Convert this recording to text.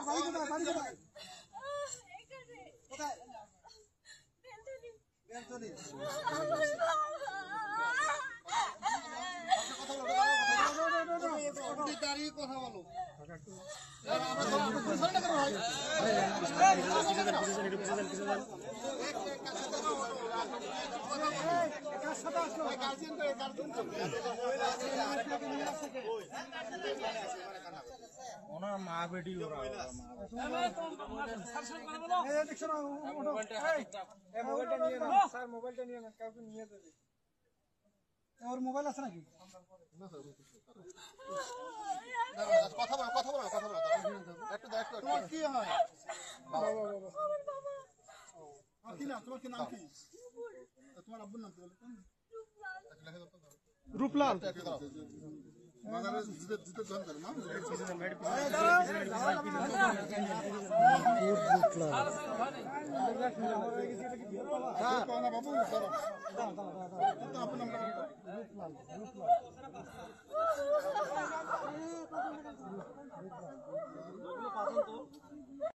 কথা বলো মা বেটি মোবাইলটা নিয়ে কাউকে নিয়ে দেবে ওর মোবাইল আছে নাকি কথা বলো কথা বলো কথা বলো একটু দেখো তোমার কি হয় কি নাম তোমার কি নাম কি তোমার আব্বুর নাম কি বলো রূপলাল বাজারে জুতো দোকান করে মা বাবু আপনার